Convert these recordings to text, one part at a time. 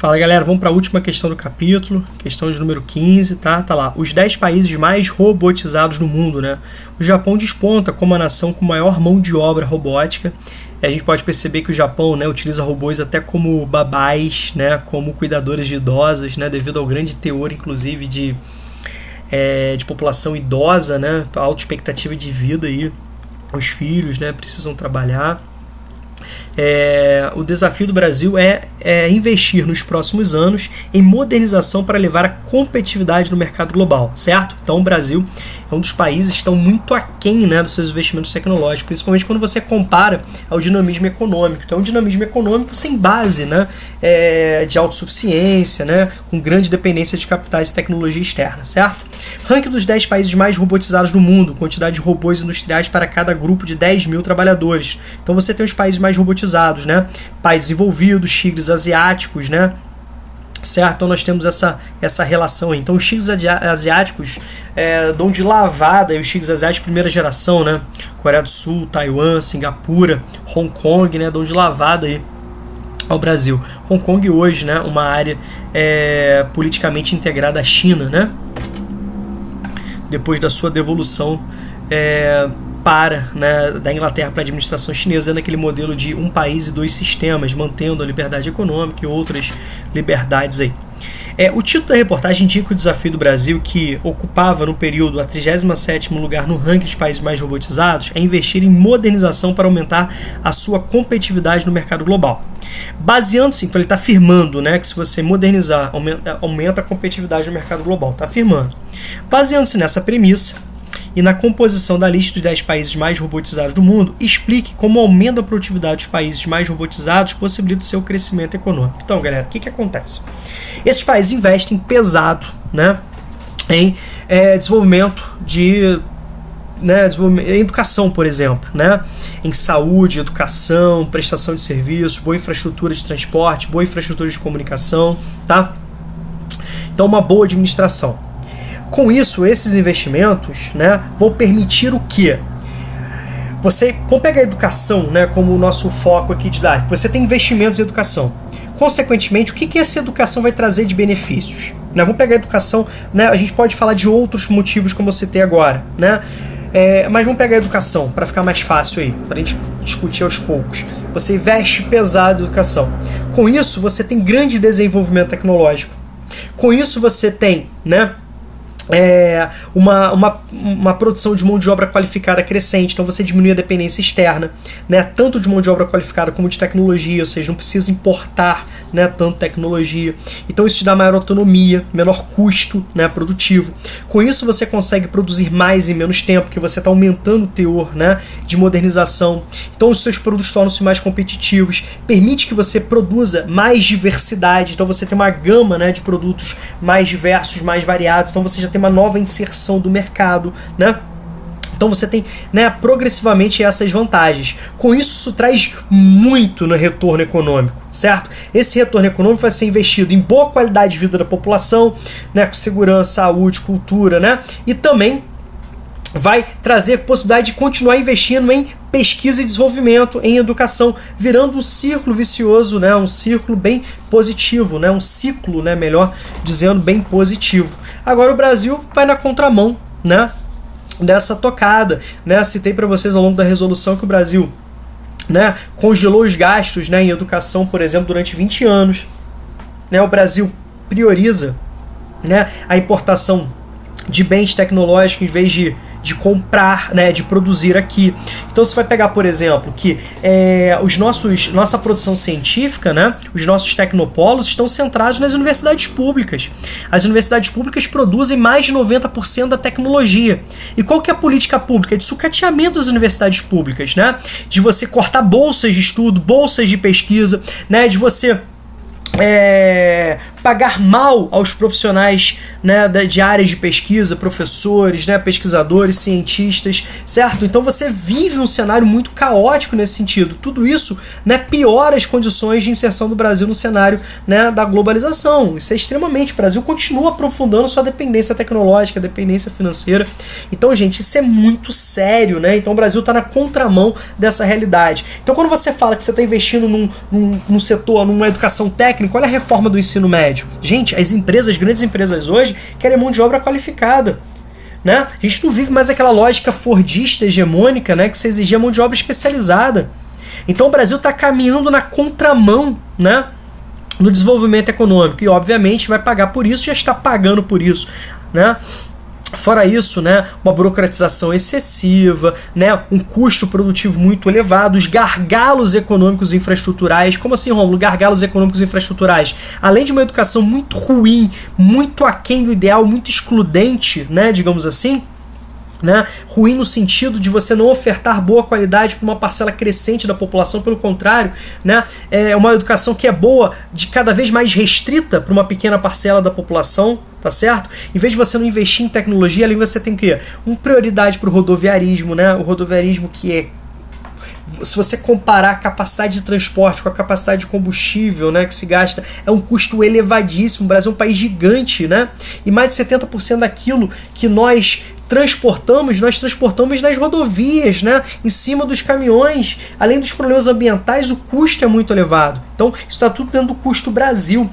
Fala galera, vamos para a última questão do capítulo, questão de número 15, tá? Tá lá, os 10 países mais robotizados no mundo, né? O Japão desponta como a nação com maior mão de obra robótica. A gente pode perceber que o Japão, né, utiliza robôs até como babás, né, como cuidadoras de idosas, né, devido ao grande teor, inclusive, de população idosa, né, alta expectativa de vida aí. Os filhos, né, precisam trabalhar. O desafio do Brasil é investir nos próximos anos em modernização para levar a competitividade no mercado global, certo? Então o Brasil é um dos países que estão muito aquém, né, dos seus investimentos tecnológicos, principalmente quando você compara ao dinamismo econômico. Então um dinamismo econômico sem base, né, de autossuficiência, né, com grande dependência de capitais e tecnologia externa, certo? Ranking dos 10 países mais robotizados do mundo, quantidade de robôs industriais para cada grupo de 10 mil trabalhadores. Então você tem os países mais robotizados, né? Países envolvidos, tigres asiáticos, né? Certo? Então nós temos essa relação aí. Então os tigres asiáticos dão de lavada, e os tigres asiáticos primeira geração, né? Coreia do Sul, Taiwan, Singapura, Hong Kong, né? Dão de lavada aí ao Brasil. Hong Kong hoje, né? Uma área politicamente integrada à China, né? Depois da sua devolução da Inglaterra para a administração chinesa, naquele modelo de um país e dois sistemas, mantendo a liberdade econômica e outras liberdades aí. O título da reportagem indica o desafio do Brasil, que ocupava no período a 37º lugar no ranking dos países mais robotizados, é investir em modernização para aumentar a sua competitividade no mercado global. Baseando-se, então ele está afirmando, né, que se você modernizar, aumenta a competitividade no mercado global. Está afirmando. Baseando-se nessa premissa e na composição da lista dos 10 países mais robotizados do mundo, explique como o aumento da produtividade dos países mais robotizados possibilita o seu crescimento econômico. Então, galera, o que acontece? Esses países investem pesado, né, em desenvolvimento em educação, por exemplo, né? Em saúde, educação, prestação de serviços, boa infraestrutura de transporte, boa infraestrutura de comunicação, tá? Então, uma boa administração. Com isso, esses investimentos, né, vão permitir o quê? Vamos pegar a educação, né, como o nosso foco aqui de dar. Você tem investimentos em educação. Consequentemente, o que essa educação vai trazer de benefícios? Né? Vamos pegar a educação, né? A gente pode falar de outros motivos, como eu citei agora, né? Mas vamos pegar a educação, para ficar mais fácil aí, para a gente discutir aos poucos. Você investe pesado em educação. Com isso, você tem grande desenvolvimento tecnológico. Com isso, você tem, né, uma produção de mão de obra qualificada crescente, então você diminui a dependência externa, né, tanto de mão de obra qualificada como de tecnologia, ou seja, não precisa importar, né, tanto tecnologia. Então isso te dá maior autonomia, menor custo, né, produtivo. Com isso você consegue produzir mais em menos tempo, porque você está aumentando o teor, né, de modernização. Então os seus produtos tornam-se mais competitivos, permite que você produza mais diversidade, então você tem uma gama, né, de produtos mais diversos, mais variados, então você já tem uma nova inserção do mercado, né? Então você tem, né, progressivamente essas vantagens. Com isso traz muito no retorno econômico, certo? Esse retorno econômico vai ser investido em boa qualidade de vida da população, né, com segurança, saúde, cultura, né? E também vai trazer a possibilidade de continuar investindo em pesquisa e desenvolvimento, em educação, virando um círculo vicioso, né, um círculo bem positivo, né, um ciclo, né, melhor dizendo, bem positivo. Agora o Brasil vai na contramão, né, dessa tocada, né? Citei para vocês ao longo da resolução que o Brasil, né, congelou os gastos, né, em educação, por exemplo, durante 20 anos. Né, o Brasil prioriza, né, a importação de bens tecnológicos em vez de comprar, né, de produzir aqui. Então você vai pegar, por exemplo, que nossa produção científica, né, os nossos tecnopolos estão centrados nas universidades públicas. As universidades públicas produzem mais de 90% da tecnologia. E qual que é a política pública? De sucateamento das universidades públicas, né? De você cortar bolsas de estudo, bolsas de pesquisa, né, de você pagar mal aos profissionais, né, de áreas de pesquisa, professores, né, pesquisadores, cientistas, certo? Então você vive um cenário muito caótico nesse sentido. Tudo isso, né, piora as condições de inserção do Brasil no cenário, né, da globalização. Isso é extremamente... O Brasil continua aprofundando sua dependência tecnológica, dependência financeira. Então, gente, isso é muito sério, né? Então o Brasil está na contramão dessa realidade. Então quando você fala que você está investindo num setor, numa educação técnica, olha a reforma do ensino médio. Gente, as grandes empresas hoje, querem mão de obra qualificada. Né? A gente não vive mais aquela lógica fordista, hegemônica, né, que se exigia mão de obra especializada. Então o Brasil está caminhando na contramão, né, no desenvolvimento econômico. E obviamente vai pagar por isso, já está pagando por isso, né? Fora isso, né, uma burocratização excessiva, né, um custo produtivo muito elevado, os gargalos econômicos e infraestruturais. Como assim, Rômulo? Gargalos econômicos e infraestruturais. Além de uma educação muito ruim, muito aquém do ideal, muito excludente, né, digamos assim, né, ruim no sentido de você não ofertar boa qualidade para uma parcela crescente da população, pelo contrário, né, é uma educação que é boa, de cada vez mais restrita para uma pequena parcela da população, tá certo? Em vez de você não investir em tecnologia, ali você tem que uma prioridade para o rodoviarismo, né, o rodoviarismo que é, se você comparar a capacidade de transporte com a capacidade de combustível, né, que se gasta, é um custo elevadíssimo. O Brasil é um país gigante, né? E mais de 70% daquilo que nós transportamos nas rodovias, né, em cima dos caminhões. Além dos problemas ambientais, o custo é muito elevado. Então, isso está tudo dentro do custo Brasil.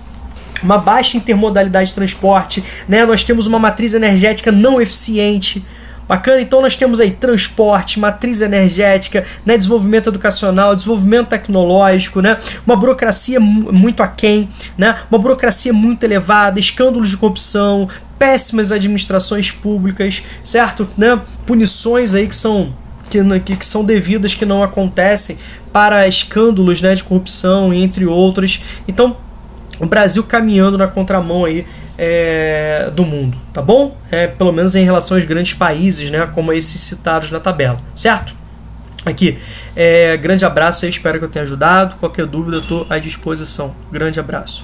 Uma baixa intermodalidade de transporte, né? Nós temos uma matriz energética não eficiente. Bacana? Então nós temos aí transporte, matriz energética, né, desenvolvimento educacional, desenvolvimento tecnológico, né, uma burocracia muito aquém, né, uma burocracia muito elevada, escândalos de corrupção, péssimas administrações públicas, certo? Né, punições aí que são devidas, que não acontecem para escândalos, né, de corrupção, entre outros. Então, o Brasil caminhando na contramão aí do mundo, tá bom? Pelo menos em relação aos grandes países, né, como esses citados na tabela, certo? Aqui, grande abraço aí, espero que eu tenha ajudado. Qualquer dúvida eu estou à disposição. Grande abraço.